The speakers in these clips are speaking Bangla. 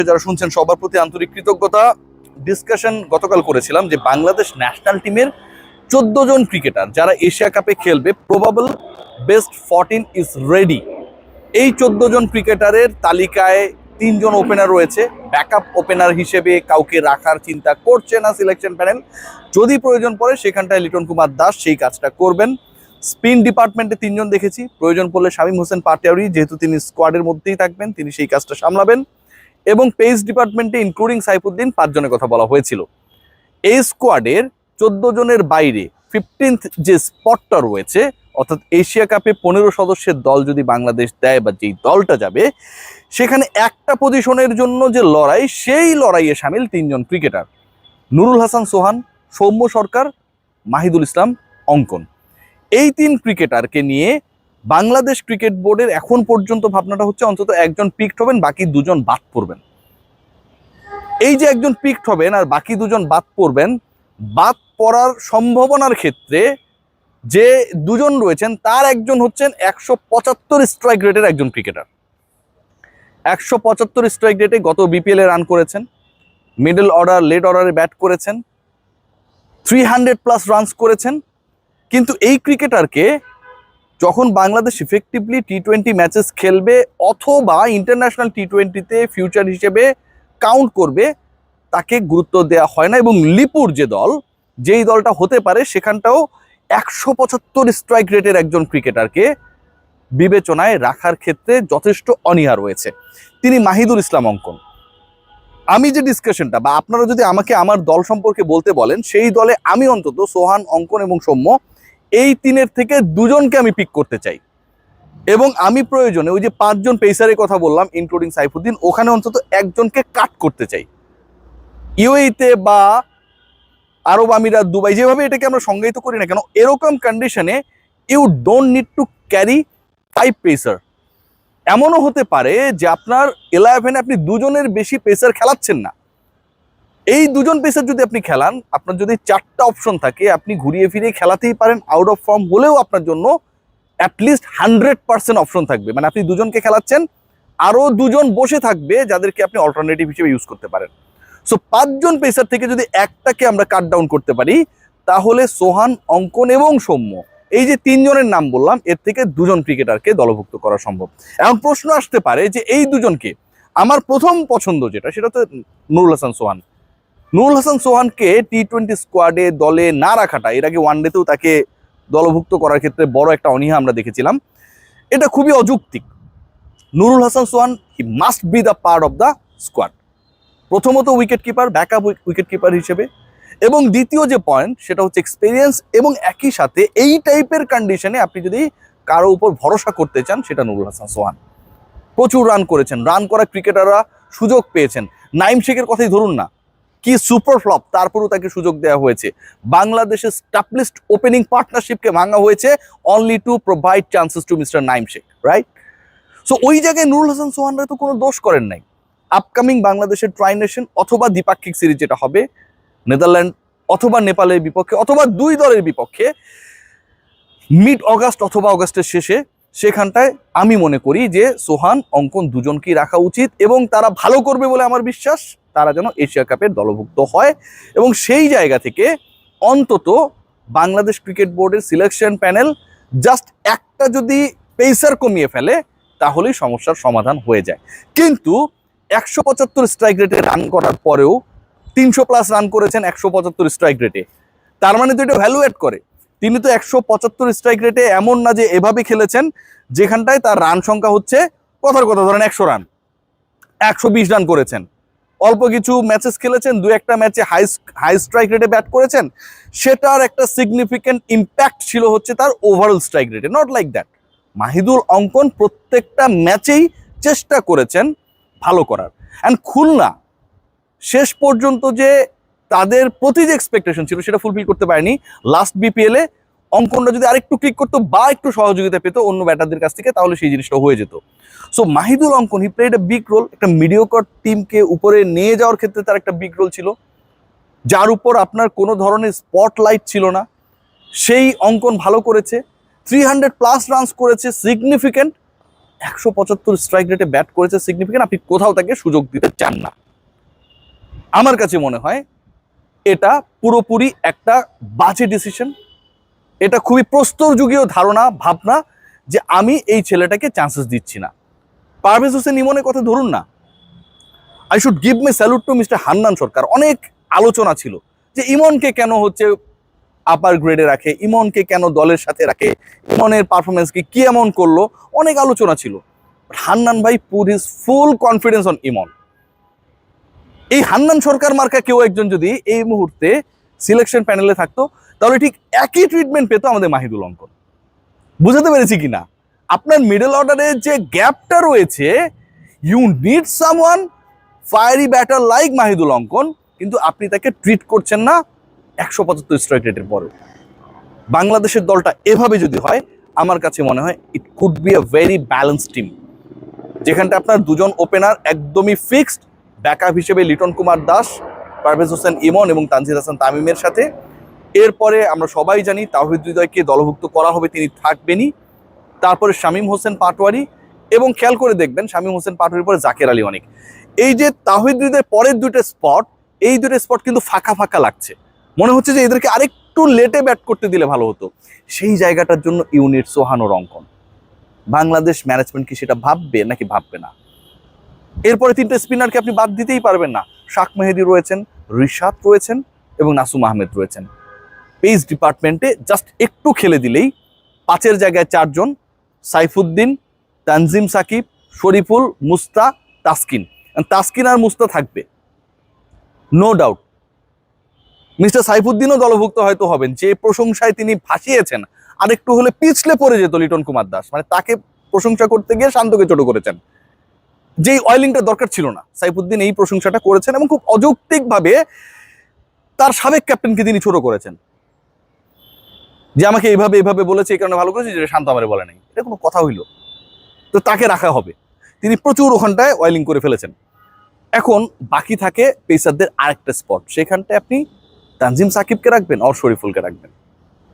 যারা শুনছেন সবার প্রতি আন্তরিক কৃতজ্ঞতা। ডিসকাশন গতকাল করেছিলাম যে বাংলাদেশ ন্যাশনাল টিমের 14 জন ক্রিকেটার যারা এশিয়া কাপে খেলবে, প্রবাবল বেস্ট 14 ইজ রেডি। এই 14 জন ক্রিকেটারের তালিকায় 3 জন ওপেনার রয়েছে। ব্যাকআপ ওপেনার হিসেবে কাউকে রাখার চিন্তা করছে না সিলেকশন প্যানেল। যদি প্রয়োজন পড়ে সেখানটায় লিটন কুমার দাস সেই কাজটা করবেন। স্পিন ডিপার্টমেন্টে 3 জন দেখেছি, প্রয়োজন পড়লে শামীম হোসেন পাটোয়ারি, যেহেতু তিনি স্কোয়াডের মধ্যেই থাকবেন, তিনি সেই কাজটা সামলাবেন। এবং পেস ডিপার্টমেন্টে ইনক্লুডিং সাইফুদ্দিন 5 জনের কথা বলা হয়েছিল। এই স্কোয়াডের 14 জনের বাইরে 15th যে স্পটটা রয়েছে, অর্থাৎ এশিয়া কাপে 15 সদস্যের দল যদি বাংলাদেশ দেয় বা যেই দলটা যাবে, সেখানে একটা পজিশনের জন্য যে লড়াই, সেই লড়াইয়ে সামিল 3 জন ক্রিকেটার: নুরুল হাসান সোহান, সৌম্য সরকার, মাহিদুল ইসলাম অঙ্কন। এই 3 ক্রিকেটারকে নিয়ে বাংলাদেশ ক্রিকেট বোর্ডের এখন পর্যন্ত ভাবনাটা হচ্ছে অন্তত একজন পিকড হবেন, বাকি 2 জন বাদ পড়বেন। এই যে একজন পিকড হবেন আর বাকি 2 জন বাদ পড়বেন, বাদ পড়ার সম্ভাবনার ক্ষেত্রে যে 2 জন রয়েছেন তার একজন হচ্ছেন 175 স্ট্রাইক রেটের একজন ক্রিকেটার। 175 স্ট্রাইক রেটে গত বিপিএলে রান করেছেন, মিডল অর্ডার লেট অর্ডারে ব্যাট করেছেন, 300+ রানস করেছেন। কিন্তু এই ক্রিকেটারকে যখন বাংলাদেশ ইফেক্টিভলি টি-20 ম্যাচেস খেলবে অথবা ইন্টারন্যাশনাল টি-20তে ফিউচার হিসেবে কাউন্ট করবে, তাকে গুরুত্ব দেওয়া হয় না। এবং লিপুর যে দল, যেই দলটা হতে পারে, সেখানটাও 175 স্ট্রাইক রেটের একজন ক্রিকেটারকে বিবেচনায় রাখার ক্ষেত্রে যথেষ্ট অনীহা রয়েছে। তিনি মাহিদুল ইসলাম অঙ্কন। আমি যে ডিসকাশনটা, বা আপনারা যদি আমাকে আমার দল সম্পর্কে বলতে বলেন, সেই দলে আমি অন্তত সোহান, অঙ্কন এবং সৌম্য, এই 3-এর থেকে 2 জনকে আমি পিক করতে চাই। এবং আমি প্রয়োজনে ওই যে 5 জন পেসারের কথা বললাম ইনক্লুডিং সাইফুদ্দিন, ওখানে অন্তত একজনকে কাট করতে চাই। ইউএইতে বা আরব আমিরাত, দুবাই, যেভাবে এটাকে আমরা সংজ্ঞায়িত করি না কেন, এরকম কন্ডিশনে you don't need to carry 5 pacer. এমনও হতে পারে যে আপনার 11-এ আপনি 2 জনের বেশি পেসার খেলাচ্ছেন না। এই 2 জন পেসার যদি আপনি খেলান, আপনার যদি 4টা অপশন থাকে, আপনি ঘুরিয়ে ফিরিয়ে খেলাতেই পারেন। আউট অফ ফর্ম হলেও আপনার জন্য অ্যাটলিস্ট 100% অপশন থাকবে। মানে আপনি 2 জনকে খেলাচ্ছেন, আরও 2 জন বসে থাকবে যাদেরকে আপনি অল্টারনেটিভ হিসেবে ইউজ করতে পারেন। সো 5 জন পেসার থেকে যদি একটাকে আমরা কাট ডাউন করতে পারি, তাহলে সোহান, অঙ্কন এবং সৌম্য, এই যে 3 জনের নাম বললাম, এর থেকে 2 জন ক্রিকেটারকে দলভুক্ত করা সম্ভব। এখন প্রশ্ন আসতে পারে যে এই 2 জনকে, আমার প্রথম পছন্দ যেটা, সেটা তো নুরুল হাসান সোহান। নুরুল হাসান সোহানকে টি-20 স্কোয়াডে দলে না রাখাটা, এর আগে ওয়ানডেতেও তাকে দলভুক্ত করার ক্ষেত্রে বড় একটা অনীহা আমরা দেখেছিলাম। এটা খুবই অযৌক্তিক। Nurul Hasan Sohan, he must be the part of the squad. প্রথমত wicket keeper, backup wicket keeper হিসেবে, এবং দ্বিতীয় যে পয়েন্ট সেটা হচ্ছে এক্সপিরিয়েন্স। এবং একই সাথে এই টাইপের কন্ডিশনে আপনি যদি কারো উপর ভরসা করতে চান, সেটা নুরুল হাসান সোহান। প্রচুর রান করেছেন, রান করা ক্রিকেটাররা সুযোগ পেয়েছেন। নাইম শেখের কথাই ধরুন না, কি সুপার ফ্লপ, তারপরেও তাকে সুযোগ দেওয়া হয়েছে। বাংলাদেশের স্টাবলিশড ওপেনিং পার্টনারশিপকে ভাঙা হয়েছে only to provide chances to mister Naim Sheikh, right? So ওই জায়গায় নুরুল হাসান সোহানরা তো কোনো দোষ করেন নাই। আপকামিং বাংলাদেশের ট্রাই নেশন অথবা দ্বিপাক্ষিক সিরিজ যেটা হবে নেদারল্যান্ড অথবা নেপালের বিপক্ষে, অথবা 2 দলের বিপক্ষে মিড অগাস্ট অথবা অগাস্টের শেষে, সেখানটায় আমি মনে করি যে সোহান, অঙ্কন 2 জনকেই রাখা উচিত। এবং তারা ভালো করবে বলে আমার বিশ্বাস, তারা যেন এশিয়া কাপের দলভুক্ত হয়। এবং সেই জায়গা থেকে অন্তত বাংলাদেশ ক্রিকেট বোর্ডের সিলেকশন প্যানেল জাস্ট একটা যদি পেসার কমিয়ে ফেলে, তাহলেই সমস্যার সমাধান হয়ে যায়। কিন্তু 175 স্ট্রাইক রেটে রান করার পরেও 300+ রান করেছেন 175 স্ট্রাইক রেটে, তার মানে তো এটা ভ্যালু অ্যাড করে। তিনি তো 175 স্ট্রাইক রেটে এমন না যে এভাবে খেলেছেন যেখানটায় তার রান সংখ্যা হচ্ছে, কথার কথা ধরেন 100 রান, 120 রান করেছেন। অল্প কিছু ম্যাচেস খেলেছেন, 2-1টা ম্যাচে হাই স্ট্রাইক রেটে ব্যাট করেছেন, সেটার একটা সিগনিফিক্যান্ট ইম্প্যাক্ট ছিল হচ্ছে তার ওভারঅল স্ট্রাইক রেটে। Not like that. Mahidul, Ankon প্রত্যেকটা ম্যাচেই চেষ্টা করেছেন ভালো করার। অ্যান্ড খুলনা শেষ পর্যন্ত যে তাদের প্রতি যে এক্সপেকটেশন ছিল, সেটা ফুলফিল করতে পারেনি। লাস্ট বিপিএলে অঙ্কনটা যদি আরেকটু ক্লিক করতো বা একটু সহযোগিতা পেত অন্য ব্যাটারদের কাছ থেকে, তাহলে সেই জিনিসটা হয়ে যেত। So Mahidul Ankon, he played a big role. একটা মিডিওকর টিমকে উপরে নিয়ে যাওয়ার ক্ষেত্রে তার একটা বিগ রোল ছিল, যার উপর আপনার কোনো ধরনের স্পটলাইট ছিল না। সেই অঙ্কন ভালো করেছে, 300+ রানস করেছে, সিগনিফিক্যান্ট। 175 স্ট্রাইক রেটে ব্যাট করেছে সিগনিফিকেন্ট, আপনি কোথাও তাকে সুযোগ দিতে চান না। আমার কাছে মনে হয় এটা পুরোপুরি একটা বাজে ডিসিশন। এটা খুবই প্রস্তরযুগীয় ধারণা, ভাবনা যে আমি এই ছেলেটাকে চান্সেস দিচ্ছি না। পারভেজ হোসেন ইমনের কথা ধরুন না, I should give my salute to mister Hannan Sarkar. অনেক আলোচনা ছিল যে ইমনকে কেন হচ্ছে আপার গ্রেডে রাখে, ইমনকে কেন দলের সাথে রাখে, ইমনের পারফরমেন্সকে কি এমন করলো, অনেক আলোচনা ছিল। হান্নান ভাই put his full confidence on Imon. এই হান্নান সরকার মার্কা কেউ একজন যদি এই মুহূর্তে সিলেকশন প্যানেলে থাকতো, তাহলে ঠিক একই ট্রিটমেন্ট পেতো আমাদের মাহিদুল অঙ্কন। বুঝাতে পেরেছি কিনা? আপনার মিডল অর্ডারে যে গ্যাপটা রয়েছে, you need someone fiery batter like Mahidul Ankon, কিন্তু আপনি তাকে ট্রিট করছেন না 175 স্ট্রাইক রেটের পরে। বাংলাদেশের দলটা এভাবে যদি হয়, আমার কাছে মনে হয় it could be a very balance team, যেখানটা আপনার দুজন ওপেনার একদমই ফিক্সড, ব্যাকআপ হিসেবে লিটন কুমার দাস, পারভেজ হোসেন ইমন এবং তানজিদ হাসান তামিমের সাথে। এরপরে আমরা সবাই জানি তাওহিদ হৃদয়কে দলভুক্ত করা হবে, তিনি থাকবেনই। তারপরে শামীম হোসেন পাটোয়ারি, এবং খেয়াল করে দেখবেন শামীম হোসেন পাটোয়ারির পরে জাকের আলী অনেক। এই যে তাওহিদ হৃদয়ের পরের দুটো স্পট, এই দুটো স্পট কিন্তু ফাঁকা ফাঁকা লাগছে, মনে হচ্ছে যে এদেরকে আরেকটু লেটে ব্যাট করতে দিলে ভালো হতো। সেই জায়গাটার জন্য ইউনিট সোহানোর অঙ্কন। বাংলাদেশ ম্যানেজমেন্ট কি সেটা ভাববে নাকি ভাববে না? এরপরে তিনটে স্পিনারকে আপনি বাদ দিতেই পারবেন না। শাক মেহেদি রয়েছেন, রিশাদ রয়েছেন এবং নাসুম আহমেদ রয়েছেন। পেস ডিপার্টমেন্টে জাস্ট একটু খেলে দিলেই 5-এর জায়গায় 4 জন, সাইফুদ্দিন, তানজিম সাকিব, শরীফুল, মুস্তা, তাসকিন। তাসকিন আর মুস্তা থাকবে, নো ডাউট। মিস্টার সাইফুদ্দিনও দলভুক্ত হয়তো হবেন, যে প্রশংসায় তিনি ভাসিয়েছেন আরেকটু হলে পিছলে পড়ে যেত লিটন কুমার দাস। মানে তাকে প্রশংসা করতে গিয়ে শান্তকে ছোট করেছেন, যেই অয়েলিংটা দরকার ছিল না। সাইফুদ্দিন এই প্রশংসাটা করেছেন এবং খুব অযৌক্তিকভাবে তার সাবেক ক্যাপ্টেনকে তিনি ছোট করেছেন, যে আমাকে এইভাবে এইভাবে বলেছে, এই কারণে ভালো করেছে, যেটা শান্ত আমারে বলে নাই। এটা কোনো কথা হইল? তো তাকে রাখা হবে, তিনি প্রচুর ওখানটায় অয়েলিং করে ফেলেছেন। এখন বাকি থাকে পেসারদের আরেকটা স্পট, সেখানটায় আপনি তানজিম সাকিবকে রাখবেন আর শরীফুলকে রাখবেন।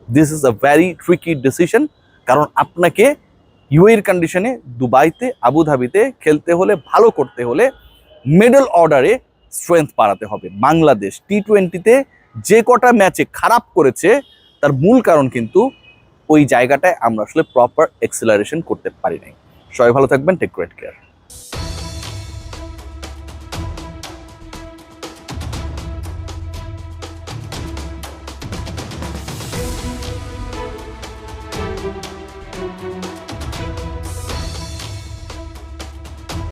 This is a very tricky decision, কারণ আপনাকে ইউএর কন্ডিশনে দুবাইতে, আবুধাবিতে খেলতে হলে, ভালো করতে হলে মিডল অর্ডারে স্ট্রেংথ বাড়াতে হবে। বাংলাদেশ টি-20তে যে কটা ম্যাচে খারাপ করেছে, তার মূল কারণ কিন্তু ওই জায়গাটায় আমরা আসলে প্রপার এক্সেলারেশন করতে পারি নাই। সবাই ভালো থাকবেন, টেক গ্রেট কেয়ার।